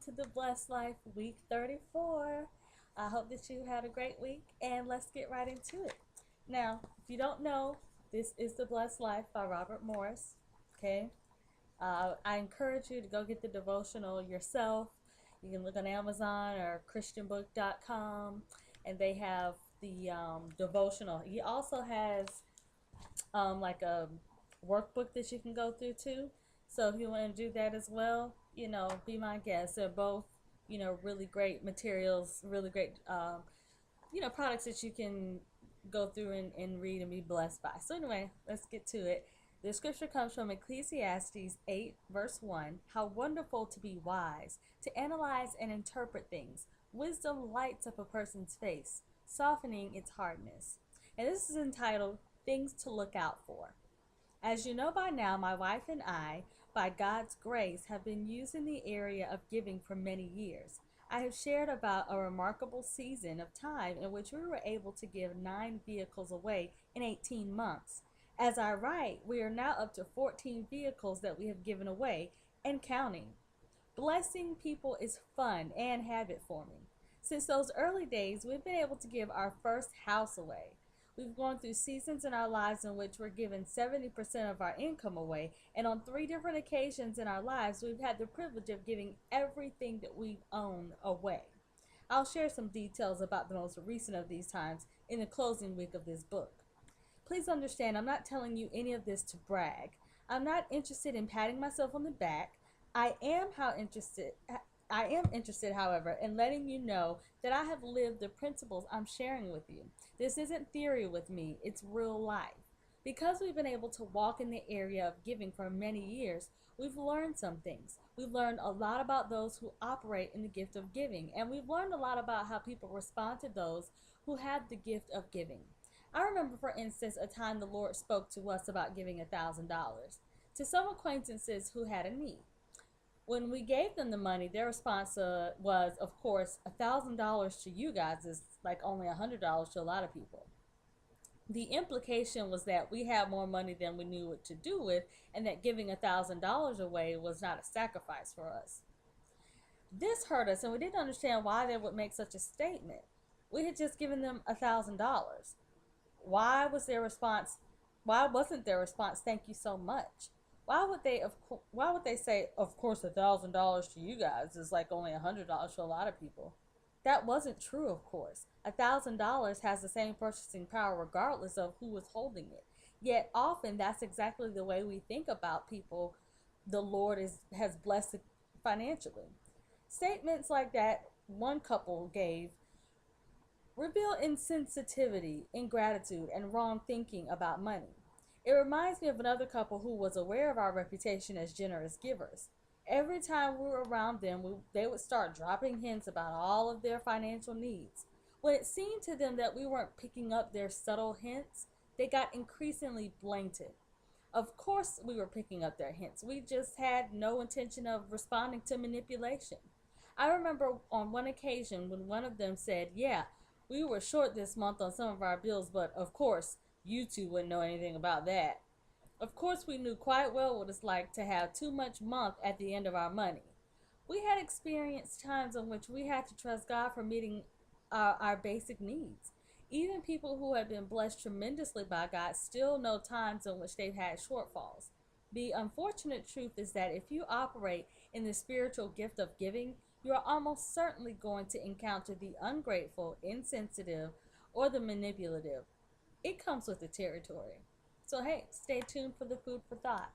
to the Blessed Life week 34. I hope that you had a great week, and let's get right into it. Now, if you don't know, this is The Blessed Life by Robert Morris. Okay, I encourage you to go get the devotional yourself. You can look on Amazon or ChristianBook.com, and they have the devotional. He also has like a workbook that you can go through too. So if you want to do that as well, be my guest. They're both, really great materials, really great, products that you can go through and read and be blessed by. So anyway, let's get to it. The scripture comes from Ecclesiastes 8, verse 1. How wonderful to be wise, to analyze and interpret things. Wisdom lights up a person's face, softening its hardness. And this is entitled Things to Look Out For. As you know by now, my wife and I, by God's grace, have been used in the area of giving for many years. I have shared about a remarkable season of time in which we were able to give 9 vehicles away in 18 months. As I write, we are now up to 14 vehicles that we have given away and counting. Blessing people is fun and habit forming. Since those early days, we've been able to give our first house away. We've gone through seasons in our lives in which we're given 70% of our income away, and on 3 different occasions in our lives, we've had the privilege of giving everything that we own away. I'll share some details about the most recent of these times in the closing week of this book. Please understand, I'm not telling you any of this to brag. I'm not interested in patting myself on the back. I am interested, however, in letting you know that I have lived the principles I'm sharing with you. This isn't theory with me, it's real life. Because we've been able to walk in the area of giving for many years, we've learned some things. We've learned a lot about those who operate in the gift of giving, and we've learned a lot about how people respond to those who have the gift of giving. I remember, for instance, a time the Lord spoke to us about giving $1,000 to some acquaintances who had a need. When we gave them the money, their response was, of course, $1,000 to you guys is like only $100 to a lot of people. The implication was that we had more money than we knew what to do with, and that giving $1,000 away was not a sacrifice for us. This hurt us, and we didn't understand why they would make such a statement. We had just given them $1,000. Why was their response? Why wasn't their response, "Thank you so much"? Why would they say, "Of course, $1,000 to you guys is like only $100 to a lot of people"? That wasn't true, of course. $1,000 has the same purchasing power regardless of who is holding it. Yet often that's exactly the way we think about people the Lord has blessed financially. Statements like that one couple gave reveal insensitivity, ingratitude, and wrong thinking about money. It reminds me of another couple who was aware of our reputation as generous givers. Every time we were around them, they would start dropping hints about all of their financial needs. When it seemed to them that we weren't picking up their subtle hints, they got increasingly blatant. Of course we were picking up their hints. We just had no intention of responding to manipulation. I remember on one occasion when one of them said, "Yeah, we were short this month on some of our bills, but of course, you two wouldn't know anything about that." Of course, we knew quite well what it's like to have too much month at the end of our money. We had experienced times in which we had to trust God for meeting our basic needs. Even people who have been blessed tremendously by God still know times in which they've had shortfalls. The unfortunate truth is that if you operate in the spiritual gift of giving, you are almost certainly going to encounter the ungrateful, insensitive, or the manipulative. It comes with the territory. So hey, stay tuned for the food for thought.